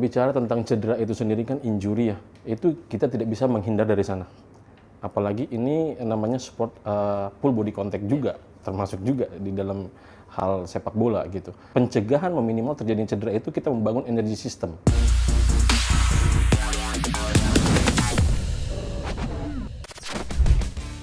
Berbicara tentang cedera itu sendiri kan injury ya, itu kita tidak bisa menghindar dari sana. Apalagi ini namanya sport full body contact juga, termasuk juga di dalam hal sepak bola gitu. Pencegahan meminimal terjadinya cedera itu kita membangun energy system.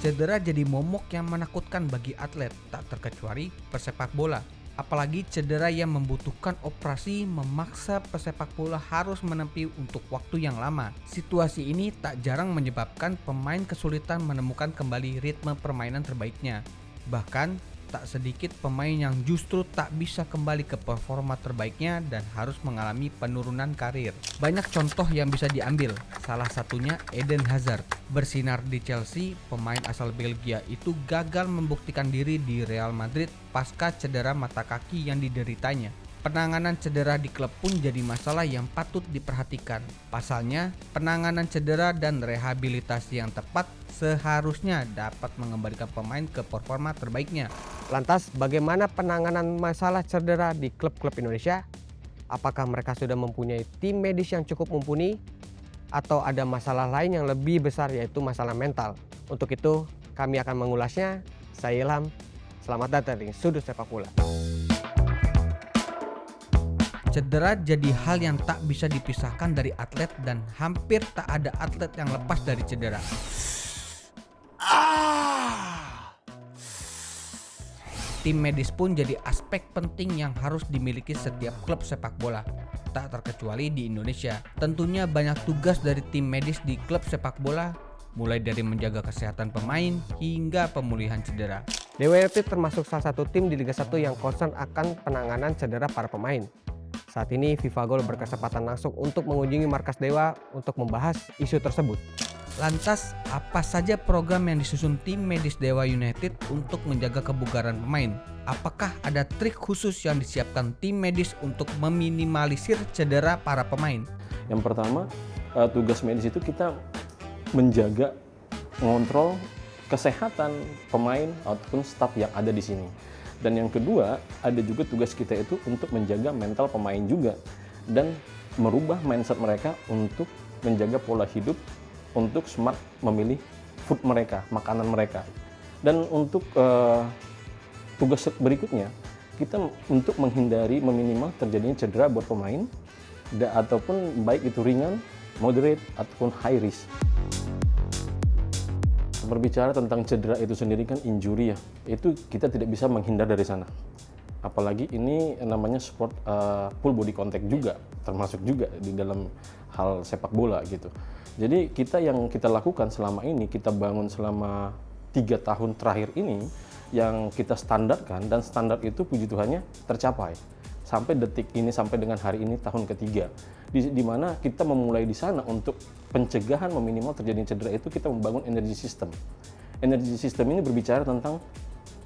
Cedera jadi momok yang menakutkan bagi atlet, tak terkecuali pesepak bola. Apalagi cedera yang membutuhkan operasi memaksa pesepak bola harus menempuh untuk waktu yang lama. Situasi ini tak jarang menyebabkan pemain kesulitan menemukan kembali ritme permainan terbaiknya. Bahkan tak sedikit pemain yang justru tak bisa kembali ke performa terbaiknya dan harus mengalami penurunan karir. Banyak contoh yang bisa diambil, salah satunya Eden Hazard. Bersinar di Chelsea, pemain asal Belgia itu gagal membuktikan diri di Real Madrid pasca cedera mata kaki yang dideritanya. Penanganan cedera di klub pun jadi masalah yang patut diperhatikan. Pasalnya, penanganan cedera dan rehabilitasi yang tepat seharusnya dapat mengembalikan pemain ke performa terbaiknya. Lantas, bagaimana penanganan masalah cedera di klub-klub Indonesia? Apakah mereka sudah mempunyai tim medis yang cukup mumpuni? Atau ada masalah lain yang lebih besar, yaitu masalah mental? Untuk itu, kami akan mengulasnya. Saya Ilham, selamat datang di Sudut Sepak Bola. Cedera jadi hal yang tak bisa dipisahkan dari atlet dan hampir tak ada atlet yang lepas dari cedera. Tim medis pun jadi aspek penting yang harus dimiliki setiap klub sepak bola, tak terkecuali di Indonesia. Tentunya banyak tugas dari tim medis di klub sepak bola, mulai dari menjaga kesehatan pemain hingga pemulihan cedera. Dewa United termasuk salah satu tim di Liga 1 yang concern akan penanganan cedera para pemain. Saat ini FIFA Gol berkesempatan langsung untuk mengunjungi markas Dewa untuk membahas isu tersebut. Lantas, apa saja program yang disusun tim medis Dewa United untuk menjaga kebugaran pemain? Apakah ada trik khusus yang disiapkan tim medis untuk meminimalisir cedera para pemain? Yang pertama, tugas medis itu kita menjaga, mengontrol kesehatan pemain ataupun staf yang ada di sini. Dan yang kedua, ada juga tugas kita itu untuk menjaga mental pemain juga dan merubah mindset mereka untuk menjaga pola hidup, untuk smart memilih food mereka, makanan mereka. Dan untuk tugas berikutnya, kita untuk menghindari meminimal terjadinya cedera buat pemain ataupun baik itu ringan, moderate ataupun high risk. Berbicara tentang cedera itu sendiri kan injury ya, itu kita tidak bisa menghindar dari sana. Apalagi ini namanya sport full body contact juga, termasuk juga di dalam hal sepak bola gitu. Jadi yang kita lakukan selama ini, kita bangun selama 3 tahun terakhir ini, yang kita standarkan, dan standar itu puji Tuhannya tercapai. Sampai detik ini, sampai dengan hari ini tahun ketiga. Di mana kita memulai di sana untuk pencegahan meminimal terjadinya cedera itu kita membangun energy system. Energy system ini berbicara tentang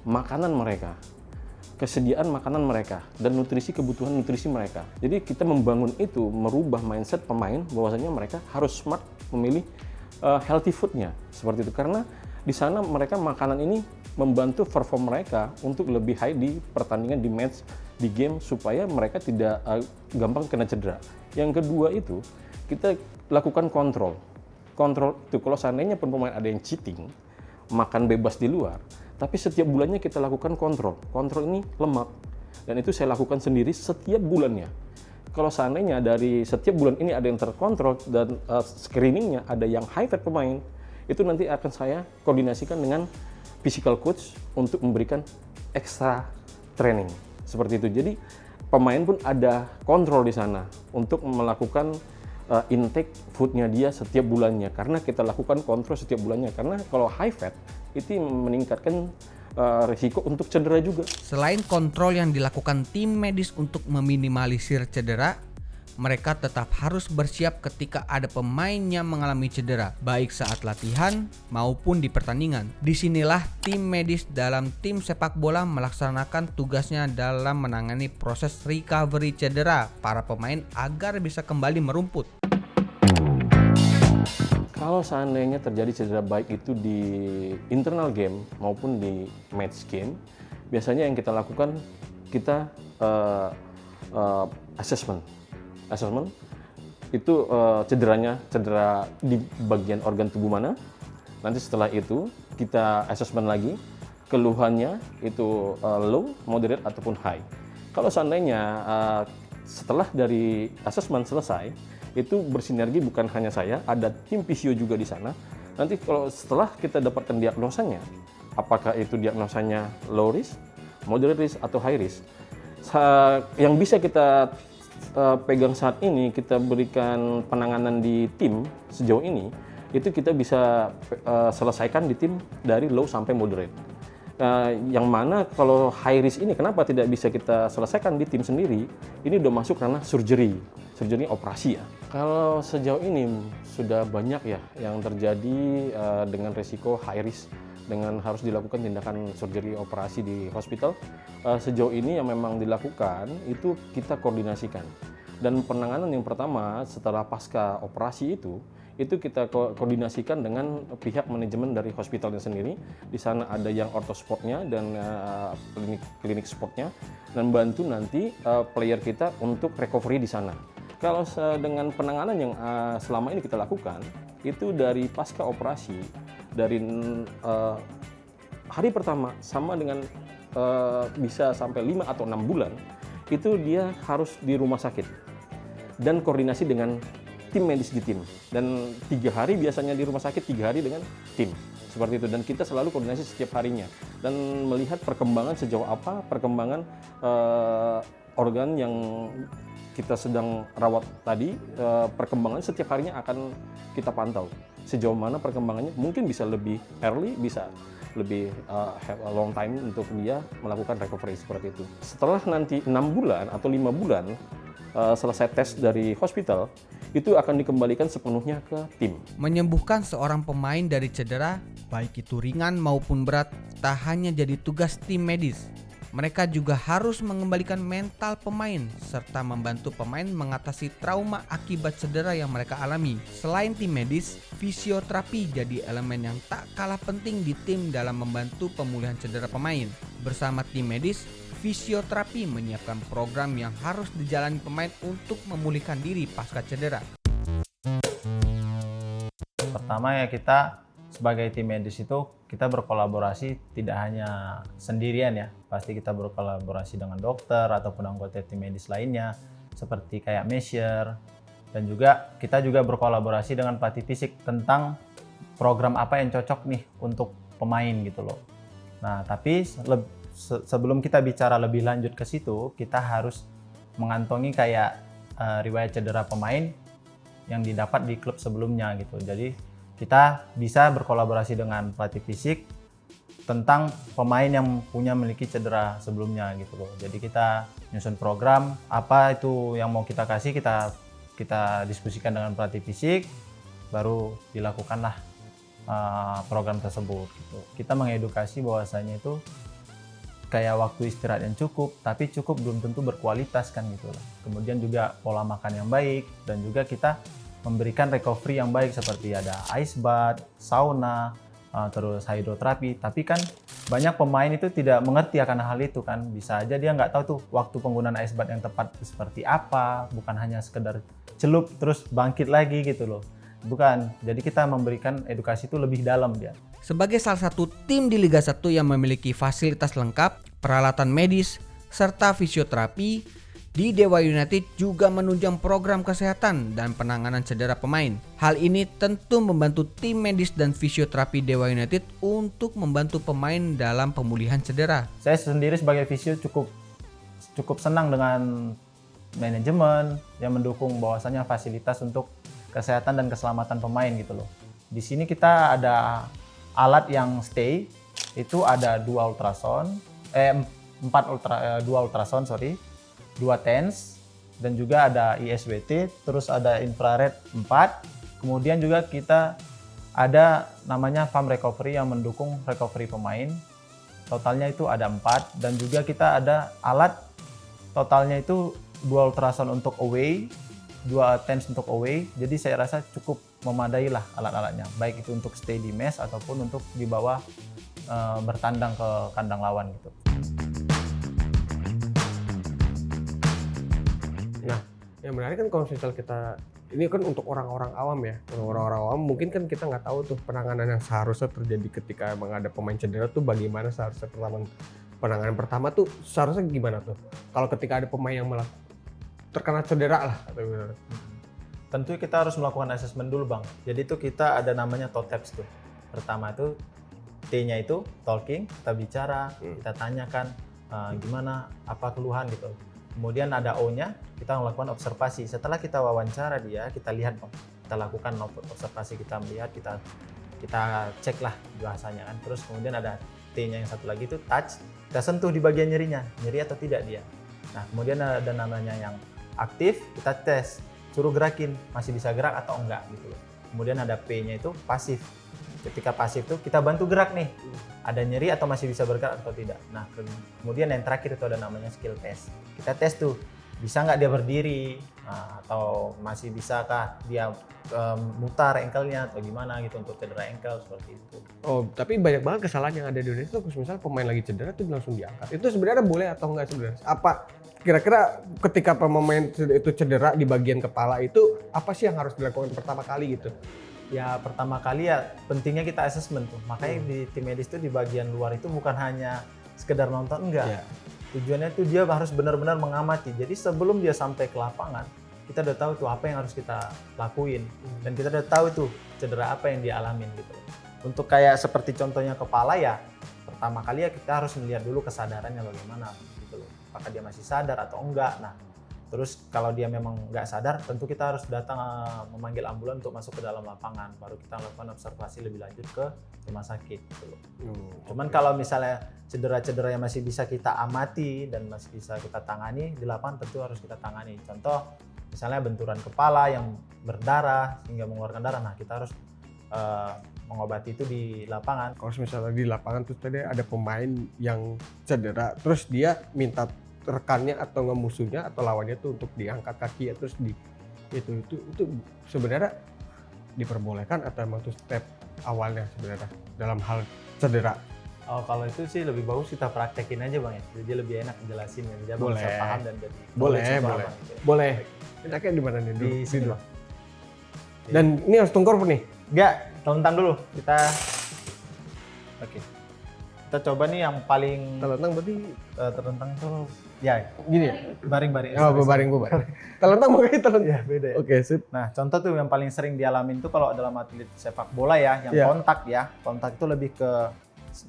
makanan mereka, kesediaan makanan mereka, dan kebutuhan nutrisi mereka. Jadi kita membangun itu, merubah mindset pemain bahwasanya mereka harus smart memilih healthy foodnya, seperti itu. Karena di sana mereka makanan ini membantu perform mereka untuk lebih high di pertandingan, di match, di game, supaya mereka tidak gampang kena cedera. Yang kedua itu, kita lakukan kontrol. Kontrol itu kalau seandainya pemain ada yang cheating, makan bebas di luar, tapi setiap bulannya kita lakukan kontrol. Kontrol ini lemak, dan itu saya lakukan sendiri setiap bulannya. Kalau seandainya dari setiap bulan ini ada yang terkontrol dan screeningnya ada yang high fat pemain, itu nanti akan saya koordinasikan dengan physical coach untuk memberikan extra training seperti itu. Jadi pemain pun ada kontrol di sana untuk melakukan intake foodnya dia setiap bulannya, karena kita lakukan kontrol setiap bulannya. Karena kalau high fat itu meningkatkan risiko untuk cedera juga. Selain kontrol yang dilakukan tim medis untuk meminimalisir cedera, mereka tetap harus bersiap ketika ada pemain yang mengalami cedera, baik saat latihan maupun di pertandingan. Disinilah tim medis dalam tim sepak bola melaksanakan tugasnya dalam menangani proses recovery cedera para pemain agar bisa kembali merumput. Kalau seandainya terjadi cedera baik itu di internal game maupun di match game, biasanya yang kita lakukan, kita assessment. itu cedera di bagian organ tubuh mana. Nanti setelah itu kita assessment lagi, keluhannya itu low, moderate ataupun high. Kalau seandainya setelah dari assessment selesai, itu bersinergi bukan hanya saya, ada tim fisio juga di sana. Nanti kalau setelah kita dapatkan diagnosanya, apakah itu diagnosanya low risk, moderate risk atau high risk, yang bisa kita pegang saat ini, kita berikan penanganan di tim sejauh ini, itu kita bisa selesaikan di tim dari low sampai moderate. Yang mana kalau high risk ini kenapa tidak bisa kita selesaikan di tim sendiri? Ini udah masuk ranah surgery operasi ya. Kalau sejauh ini sudah banyak ya yang terjadi dengan resiko high risk dengan harus dilakukan tindakan surgery operasi di hospital. Sejauh ini yang memang dilakukan itu kita koordinasikan. Dan penanganan yang pertama setelah pasca operasi itu kita koordinasikan dengan pihak manajemen dari hospitalnya sendiri. Di sana ada yang ortosportnya dan klinik sportnya, dan bantu nanti player kita untuk recovery di sana. Kalau dengan penanganan yang selama ini kita lakukan, itu dari pasca operasi, dari hari pertama sama dengan bisa sampai 5 atau 6 bulan, itu dia harus di rumah sakit dan koordinasi dengan tim medis di tim, dan 3 hari biasanya di rumah sakit, 3 hari dengan tim, seperti itu. Dan kita selalu koordinasi setiap harinya dan melihat perkembangan sejauh apa perkembangan organ yang kita sedang rawat tadi, perkembangan setiap harinya akan kita pantau sejauh mana perkembangannya. Mungkin bisa lebih early, bisa lebih have a long time untuk dia melakukan recovery seperti itu. Setelah nanti 6 bulan atau 5 bulan selesai tes dari hospital, itu akan dikembalikan sepenuhnya ke tim. Menyembuhkan seorang pemain dari cedera, baik itu ringan maupun berat, tak hanya jadi tugas tim medis. Mereka juga harus mengembalikan mental pemain serta membantu pemain mengatasi trauma akibat cedera yang mereka alami. Selain tim medis, fisioterapi jadi elemen yang tak kalah penting di tim dalam membantu pemulihan cedera pemain. Bersama tim medis, fisioterapi menyiapkan program yang harus dijalani pemain untuk memulihkan diri pasca cedera. Pertama ya, kita sebagai tim medis itu kita berkolaborasi tidak hanya sendirian ya, pasti kita berkolaborasi dengan dokter ataupun anggota tim medis lainnya seperti kayak measure, dan juga kita juga berkolaborasi dengan pelatih fisik tentang program apa yang cocok nih untuk pemain gitu loh. Nah, tapi sebelum kita bicara lebih lanjut ke situ, kita harus mengantongi kayak riwayat cedera pemain yang didapat di klub sebelumnya gitu. Jadi kita bisa berkolaborasi dengan pelatih fisik tentang pemain yang memiliki cedera sebelumnya gitu loh. Jadi kita nyusun program apa itu yang mau kita kasih, kita diskusikan dengan pelatih fisik, baru dilakukanlah program tersebut gitu. Kita mengedukasi bahwasanya itu kayak waktu istirahat yang cukup, tapi cukup belum tentu berkualitas kan gitu loh. Kemudian juga pola makan yang baik, dan juga kita memberikan recovery yang baik seperti ada ice bath, sauna, terus hidroterapi. Tapi kan banyak pemain itu tidak mengerti akan hal itu kan. Bisa aja dia nggak tahu tuh waktu penggunaan ice bath yang tepat itu seperti apa, bukan hanya sekedar celup terus bangkit lagi gitu loh. Bukan, jadi kita memberikan edukasi itu lebih dalam dia. Sebagai salah satu tim di Liga 1 yang memiliki fasilitas lengkap, peralatan medis, serta fisioterapi, di Dewa United juga menunjang program kesehatan dan penanganan cedera pemain. Hal ini tentu membantu tim medis dan fisioterapi Dewa United untuk membantu pemain dalam pemulihan cedera. Saya sendiri sebagai fisio cukup senang dengan manajemen yang mendukung bahwasanya fasilitas untuk kesehatan dan keselamatan pemain gitu loh. Di sini kita ada alat yang stay, itu ada 2 ultrasound, 2 ultrasound, 2 TENS, dan juga ada ISWT, terus ada infrared 4. Kemudian juga kita ada namanya farm recovery yang mendukung recovery pemain. Totalnya itu ada 4, dan juga kita ada alat totalnya itu 2 ultrasound untuk away, 2 TENS untuk away. Jadi saya rasa cukup memadai lah alat-alatnya, baik itu untuk stay di mes ataupun untuk dibawa bertandang ke kandang lawan gitu. Nah, Yang menarik kan kalau misal kita, ini kan untuk orang-orang awam ya, orang-orang awam mungkin kan kita nggak tahu tuh penanganan yang seharusnya terjadi ketika emang ada pemain cedera tuh bagaimana seharusnya penanganan pertama tuh seharusnya gimana tuh kalau ketika ada pemain yang malah terkena cedera lah atau gimana. Tentu kita harus melakukan asesmen dulu Bang. Jadi itu kita ada namanya TOTEPS tuh. Pertama itu T-nya itu talking, kita bicara, kita tanyakan gimana, apa keluhan gitu. Kemudian ada O-nya, kita melakukan observasi. Setelah kita wawancara dia, kita lihat Bang. Kita lakukan observasi, kita melihat, kita cek lah bahasanya kan. Terus kemudian ada T-nya yang satu lagi itu touch, kita sentuh di bagian nyerinya, nyeri atau tidak dia. Nah kemudian ada namanya yang aktif, kita tes, suruh gerakin, masih bisa gerak atau enggak gitu loh. Kemudian ada P-nya itu pasif. Ketika pasif itu kita bantu gerak nih, ada nyeri atau masih bisa bergerak atau tidak. Nah kemudian yang terakhir itu ada namanya skill test. Kita tes tuh, bisa nggak dia berdiri, atau masih bisakah dia mutar ankle-nya atau gimana gitu untuk cedera ankle seperti itu. Oh, tapi banyak banget kesalahan yang ada di Indonesia tuh, misalnya pemain lagi cedera tuh langsung diangkat. Itu sebenarnya boleh atau enggak sebenarnya? Apa kira-kira ketika pemain itu cedera di bagian kepala itu apa sih yang harus dilakukan pertama kali gitu? Ya pertama kali ya pentingnya kita assessment tuh. Makanya di tim medis tuh di bagian luar itu bukan hanya sekedar nonton, enggak. Yeah. Tujuannya tuh dia harus benar-benar mengamati. Jadi sebelum dia sampai ke lapangan, kita udah tahu tuh apa yang harus kita lakuin. Dan kita udah tahu tuh cedera apa yang dia alamin gitu. Untuk kayak seperti contohnya kepala ya, pertama kali ya kita harus melihat dulu kesadarannya bagaimana gitu loh. Apakah dia masih sadar atau enggak. Nah, terus kalau dia memang nggak sadar, tentu kita harus datang memanggil ambulan untuk masuk ke dalam lapangan. Baru kita lakukan observasi lebih lanjut ke rumah sakit gitu loh. Cuman kalau misalnya cedera-cedera yang masih bisa kita amati dan masih bisa kita tangani di lapangan, tentu harus kita tangani. Contoh misalnya benturan kepala yang berdarah hingga mengeluarkan darah, nah kita harus mengobati itu di lapangan. Kalau misalnya di lapangan tuh tadi ada pemain yang cedera, terus dia minta rekannya atau musuhnya atau lawannya tuh untuk diangkat kaki ya, terus itu sebenarnya diperbolehkan atau emang tuh step awalnya sebenarnya dalam hal cedera? Oh, kalau itu sih lebih bagus kita praktekin aja Bang ya. Jadi lebih enak jelasin ya. Dia bisa paham dan jadi boleh. gitu. Boleh. Enaknya di mana nih? Di sini Bang. Dan ini harus tungkor nih? Enggak, telentang dulu. Oke. Kita coba nih yang paling Telentang berarti terentang itu ya gini ya? baring-baring. Oh, baring. Telentang makanya telentang. Ya, beda ya. Oke, sip. Nah, contoh tuh yang paling sering dialamin tuh kalau dalam atlet sepak bola ya, yang Iya. kontak ya. Kontak itu lebih ke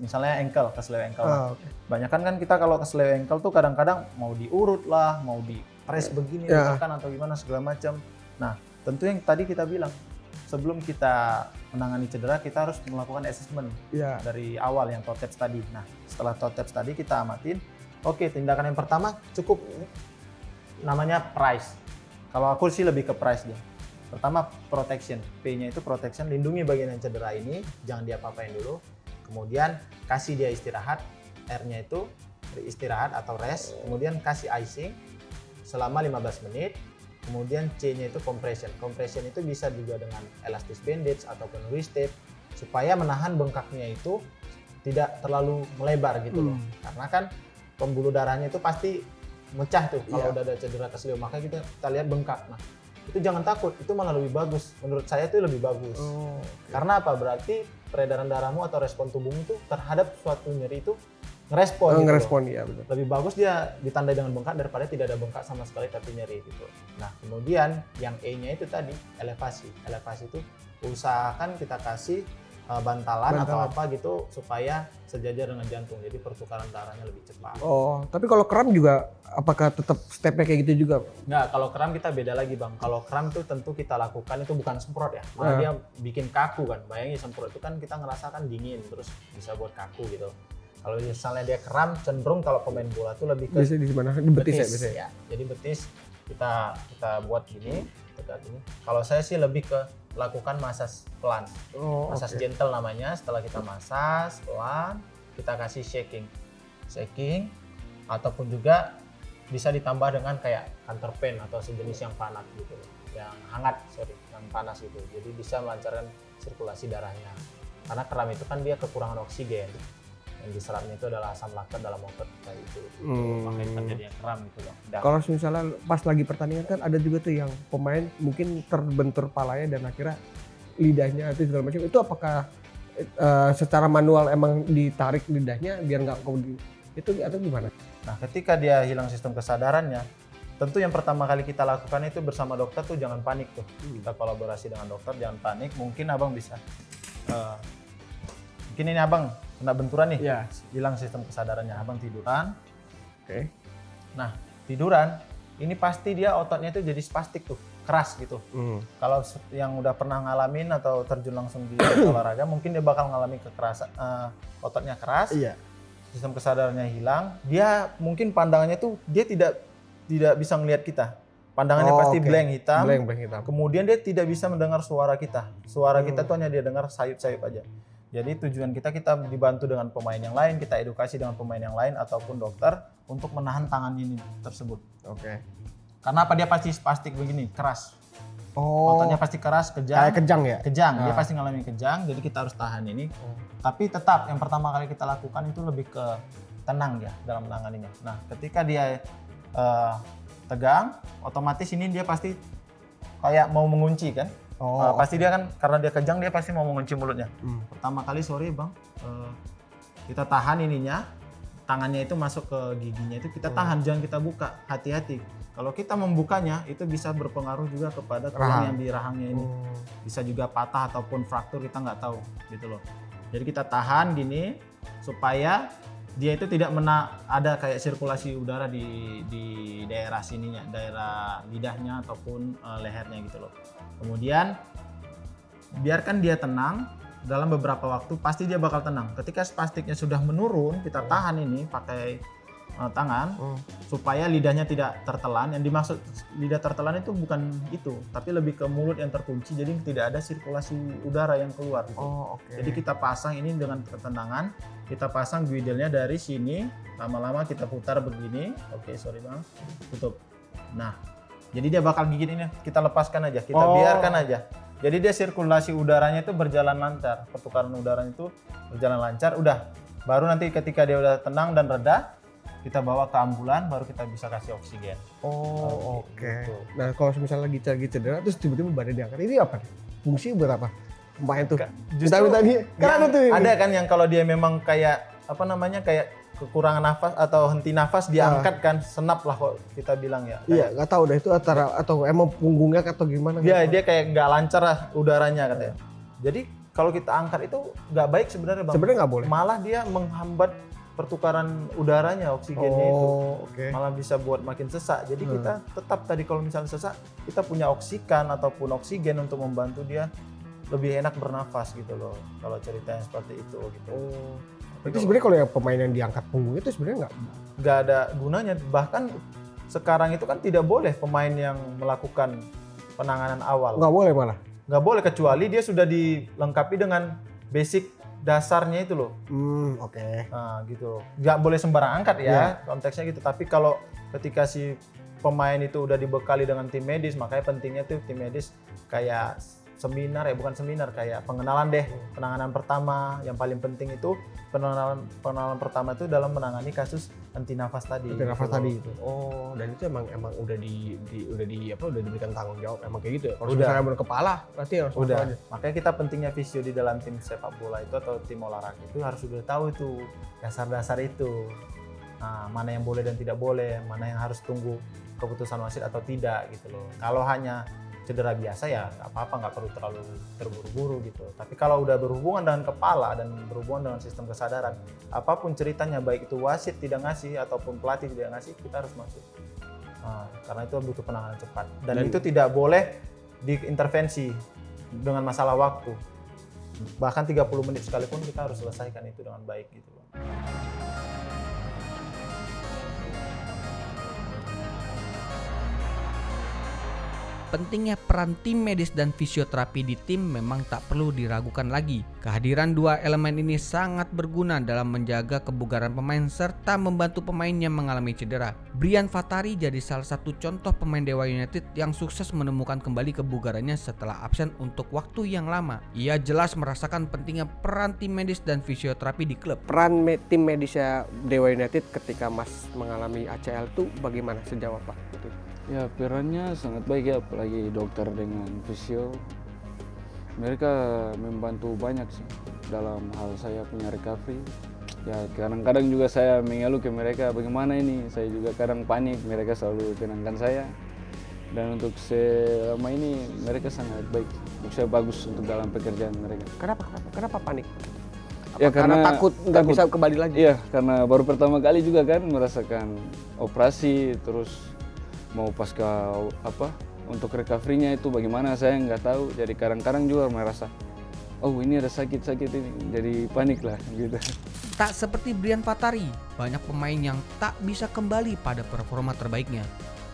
misalnya ankle, kesleo ankle. Oke. Banyakan kan kita kalau kesleo ankle tuh kadang-kadang mau diurut lah, mau di press begini, Ya. ditekan atau gimana segala macam. Nah, tentu yang tadi kita bilang, sebelum kita menangani cedera, kita harus melakukan assessment Iya. dari awal yang TOTEPS tadi. Nah, setelah TOTEPS tadi kita amatin, oke, tindakan yang pertama cukup namanya price. Kalau aku sih lebih ke price dia. Pertama protection, P-nya itu protection, lindungi bagian yang cedera ini, jangan diapa-apain dulu. Kemudian kasih dia istirahat, R-nya itu istirahat atau rest, kemudian kasih icing selama 15 menit. Kemudian C-nya itu compression. Compression itu bisa juga dengan elastis bandage ataupun wrist tape supaya menahan bengkaknya itu tidak terlalu melebar gitu loh. Karena kan pembuluh darahnya itu pasti mecah tuh kalau udah ada cedera kesleo, makanya kita lihat bengkak. Nah, itu jangan takut, itu malah lebih bagus. Menurut saya itu lebih bagus. Karena apa? Berarti peredaran darahmu atau respon tubuhmu itu terhadap suatu nyeri itu ngerespon gitu Ngerespon loh. ya, betul. Lebih bagus dia ditandai dengan bengkak daripada tidak ada bengkak sama sekali tapi nyeri gitu. Nah, kemudian yang E-nya itu tadi elevasi. Elevasi itu usahakan kita kasih bantalan atau apa gitu supaya sejajar dengan jantung. Jadi pertukaran darahnya lebih cepat. Oh, tapi kalau kram juga apakah tetap stepnya kayak gitu juga? Nggak, kalau kram kita beda lagi Bang. Kalau kram tuh tentu kita lakukan itu bukan semprot ya. Malah dia bikin kaku kan. Bayangin semprot itu kan kita ngerasakan dingin terus bisa buat kaku gitu. Kalau misalnya dia kram, cenderung kalau pemain bola tuh lebih ke Biasanya di mana? Di betis ya biasanya? ya. Jadi betis kita buat gini, tegak gini. Kalau saya sih lebih ke lakukan massage pelan. Massage gentle namanya. Setelah kita massage pelan, kita kasih shaking ataupun juga bisa ditambah dengan kayak counter pain atau sejenis yang panas gitu, yang panas gitu. Jadi bisa melancarkan sirkulasi darahnya. Karena kram itu kan dia kekurangan oksigen. Yang diserapnya itu adalah asam laktat dalam otot kayak itu. Makanya terjadinya kram gitu loh. Kalau misalnya pas lagi pertandingan kan ada juga tuh yang pemain mungkin terbentur palanya dan akhirnya lidahnya itu segala macam. Itu apakah secara manual emang ditarik lidahnya biar nggak itu atau gimana? Nah, ketika dia hilang sistem kesadarannya, tentu yang pertama kali kita lakukan itu bersama dokter tuh jangan panik tuh. Kita kolaborasi dengan dokter, jangan panik. Mungkin abang bisa, mungkin ini abang kena benturan nih, hilang sistem kesadarannya, abang tiduran. Oke. Nah, tiduran, ini pasti dia ototnya itu jadi spastik tuh, keras gitu. Kalau yang udah pernah ngalamin atau terjun langsung di olahraga, mungkin dia bakal ngalami kekerasan, ototnya keras, sistem kesadarannya hilang. Dia mungkin pandangannya tuh dia tidak bisa ngelihat kita. Pandangannya pasti blank hitam. Kemudian dia tidak bisa mendengar suara kita. Suara kita tuh hanya dia dengar sayup-sayup aja. Jadi tujuan kita dibantu dengan pemain yang lain, kita edukasi dengan pemain yang lain ataupun dokter untuk menahan tangan ini tersebut. Oke. Karena apa, dia pasti spastik begini, keras. Ototnya pasti keras, kejang. Kayak kejang ya? Kejang, dia pasti ngalamin kejang, jadi kita harus tahan ini. Tapi tetap yang pertama kali kita lakukan itu lebih ke tenang ya dalam menanganinya. Nah, ketika dia tegang, otomatis ini dia pasti kayak mau mengunci kan. Pasti dia kan, karena dia kejang dia pasti mau mengunci mulutnya. Pertama kali, sorry bang, kita tahan ininya, tangannya itu masuk ke giginya itu kita tahan, jangan kita buka, hati-hati. Kalau kita membukanya itu bisa berpengaruh juga kepada tulang yang di rahangnya ini. Bisa juga patah ataupun fraktur, kita nggak tahu gitu loh. Jadi kita tahan gini supaya dia itu tidak ada kayak sirkulasi udara di daerah sininya, daerah lidahnya ataupun lehernya gitu loh. Kemudian biarkan dia tenang, dalam beberapa waktu pasti dia bakal tenang. Ketika spastiknya sudah menurun, kita tahan ini pakai tangan supaya lidahnya tidak tertelan. Yang dimaksud lidah tertelan itu bukan itu, tapi lebih ke mulut yang terkunci, jadi tidak ada sirkulasi udara yang keluar gitu. Jadi kita pasang ini dengan ketenangan, kita pasang guidelnya dari sini, lama-lama kita putar begini. Oke, sorry bang, tutup. Nah, jadi dia bakal gigit ini, kita lepaskan aja, kita biarkan aja. Jadi dia sirkulasi udaranya itu berjalan lancar, pertukaran udaranya itu berjalan lancar. Udah, baru nanti ketika dia udah tenang dan reda, kita bawa ke ambulan, baru kita bisa kasih oksigen. Oke. Gitu. Nah, kalau misalnya lagi cedera terus tiba-tiba badan diangkat, ini apa? Fungsi buat apa? Pemain tuh. Justru Karena tuh ada kan yang kalau dia memang kayak apa namanya, kayak kekurangan nafas atau henti nafas, diangkat kan, senap lah kok kita bilang ya. Iya, nggak tahu deh itu atau emang punggungnya atau gimana? Iya, dia kayak nggak lancar lah udaranya katanya. Jadi kalau kita angkat itu nggak baik sebenarnya bang. Sebenarnya nggak boleh. Malah dia menghambat pertukaran udaranya, oksigennya itu. Malah bisa buat makin sesak. Jadi kita tetap tadi kalau misalnya sesak, kita punya oksikan ataupun oksigen untuk membantu dia lebih enak bernafas gitu loh. Kalau ceritanya seperti itu gitu. Itu sebenarnya kalau yang pemain yang diangkat punggung itu sebenarnya nggak ada gunanya. Bahkan sekarang itu kan tidak boleh pemain yang melakukan penanganan awal. Nggak boleh malah? Nggak boleh, kecuali dia sudah dilengkapi dengan basic dasarnya itu loh. Nah gitu. Nggak boleh sembarang angkat ya, konteksnya gitu. Tapi kalau ketika si pemain itu udah dibekali dengan tim medis, makanya pentingnya tuh tim medis kayak seminar kayak pengenalan deh, penanganan pertama. Yang paling penting itu pengenalan pertama itu dalam menangani kasus anti nafas tadi. Anti nafas tadi itu. Dan itu emang udah diberikan tanggung jawab emang kayak gitu ya. Kalau misalnya berkepala berarti harus udah. aja. Makanya kita pentingnya fisio di dalam tim sepak bola itu atau tim olahraga itu harus udah tahu itu dasar-dasar itu. Nah, mana yang boleh dan tidak boleh, mana yang harus tunggu keputusan wasit atau tidak gitu loh. Kalau hanya cedera biasa ya nggak apa-apa, nggak perlu terlalu terburu-buru gitu. Tapi kalau udah berhubungan dengan kepala dan berhubungan dengan sistem kesadaran, apapun ceritanya, baik itu wasit tidak ngasih ataupun pelatih tidak ngasih, kita harus masuk. Karena itu butuh penanganan cepat dan itu tidak boleh diintervensi dengan masalah waktu. Bahkan 30 menit sekalipun kita harus selesaikan itu dengan baik gitu loh. pentingnya peran tim medis dan fisioterapi di tim memang tak perlu diragukan lagi. Kehadiran dua elemen ini sangat berguna dalam menjaga kebugaran pemain serta membantu pemain yang mengalami cedera. Brian Fatari jadi salah satu contoh pemain Dewa United yang sukses menemukan kembali kebugarannya setelah absen untuk waktu yang lama. Ia jelas merasakan pentingnya peran tim medis dan fisioterapi di klub. Peran tim medisnya Dewa United ketika Mas mengalami ACL itu bagaimana sejauh apa? Ya, perannya sangat baik ya, apalagi dokter dengan fisio. Mereka membantu banyak sih dalam hal saya punya recovery. Ya, kadang-kadang juga saya mengeluh ke mereka bagaimana ini. Saya juga kadang panik, mereka selalu tenangkan saya. Dan untuk selama ini mereka sangat baik. Untuk saya bagus untuk dalam pekerjaan mereka. Kenapa panik? Ya, karena takut nggak bisa kembali lagi. Iya, karena baru pertama kali juga kan merasakan operasi, terus mau pasca untuk recovery-nya itu bagaimana saya nggak tahu. Jadi kadang-kadang juga merasa, oh ini ada sakit-sakit ini, jadi panik lah gitu. Tak seperti Brian Fatari, banyak pemain yang tak bisa kembali pada performa terbaiknya.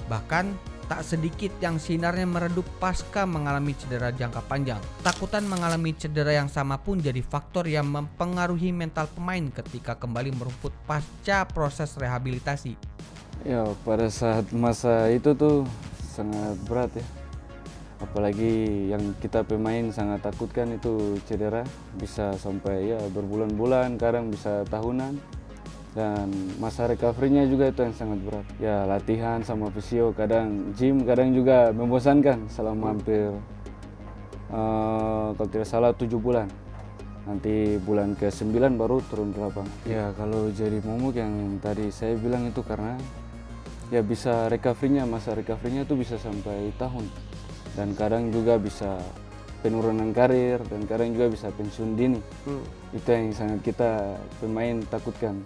Bahkan tak sedikit yang sinarnya meredup pasca mengalami cedera jangka panjang. Takutan mengalami cedera yang sama pun jadi faktor yang mempengaruhi mental pemain ketika kembali merumput pasca proses rehabilitasi. Ya, pada saat masa itu tuh sangat berat ya. Apalagi yang kita pemain sangat takutkan itu cedera, bisa sampai ya berbulan-bulan, kadang bisa tahunan. Dan masa recovery-nya juga itu yang sangat berat. Ya, latihan sama fisio, kadang gym, kadang juga membosankan selama hampir kalau tidak salah 7 bulan. Nanti bulan ke-9 baru turun ke lapangan. Ya, kalau jadi momok yang tadi saya bilang itu karena ya bisa recovery-nya, masa recovery-nya itu bisa sampai tahun. Dan kadang juga bisa penurunan karir, dan kadang juga bisa pensiun dini. Itu yang sangat kita pemain takutkan.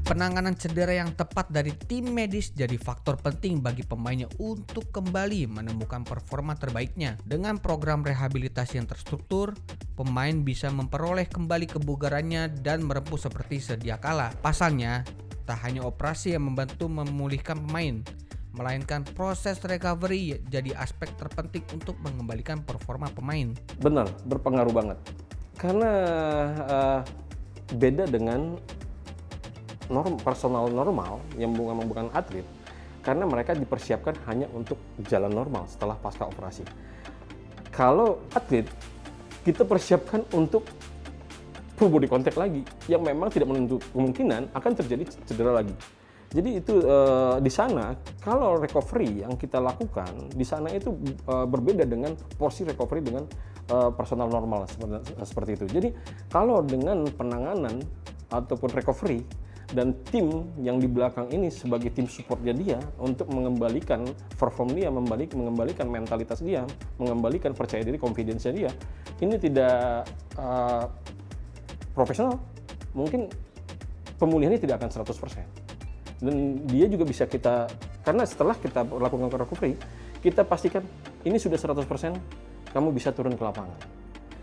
Penanganan cedera yang tepat dari tim medis jadi faktor penting bagi pemainnya untuk kembali menemukan performa terbaiknya. Dengan program rehabilitasi yang terstruktur, pemain bisa memperoleh kembali kebugarannya dan merempuh seperti sedia kala. Pasalnya, tak hanya operasi yang membantu memulihkan pemain, melainkan proses recovery jadi aspek terpenting untuk mengembalikan performa pemain. Benar, berpengaruh banget. Karena beda dengan personal normal yang bukan atlet, karena mereka dipersiapkan hanya untuk jalan normal setelah pasca operasi. Kalau atlet, kita persiapkan untuk full body contact lagi, yang memang tidak menutup kemungkinan akan terjadi cedera lagi. Jadi itu di sana kalau recovery yang kita lakukan di sana itu berbeda dengan porsi recovery dengan personal normal seperti itu. Jadi kalau dengan penanganan ataupun recovery dan tim yang di belakang ini sebagai tim supportnya dia untuk mengembalikan perform dia, mengembalikan mentalitas dia, mengembalikan percaya diri, confidence-nya dia, ini tidak profesional, mungkin pemulihannya tidak akan 100%. Dan dia juga bisa kita, karena setelah kita lakukan recovery, kita pastikan ini sudah 100%, kamu bisa turun ke lapangan.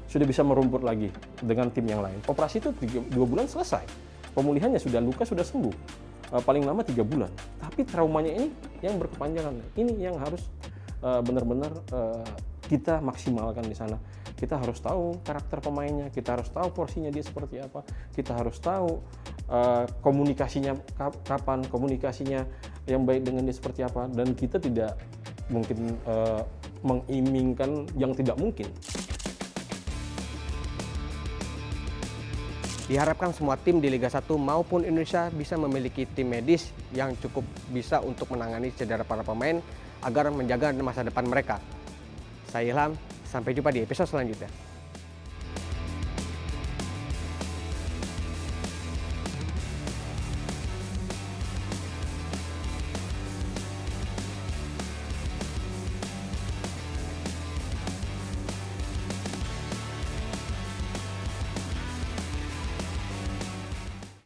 Sudah bisa merumput lagi dengan tim yang lain. Operasi itu 2 bulan selesai. Pemulihannya sudah, luka sudah sembuh. Paling lama 3 bulan. Tapi traumanya ini yang berkepanjangan. Ini yang harus benar-benar kita maksimalkan di sana. Kita harus tahu karakter pemainnya, kita harus tahu porsinya dia seperti apa, kita harus tahu komunikasinya kapan, komunikasinya yang baik dengan dia seperti apa, dan kita tidak mungkin mengimingkan yang tidak mungkin. Diharapkan semua tim di Liga 1 maupun Indonesia bisa memiliki tim medis yang cukup bisa untuk menangani cedera para pemain agar menjaga masa depan mereka. Saya Ilham, sampai jumpa di episode selanjutnya.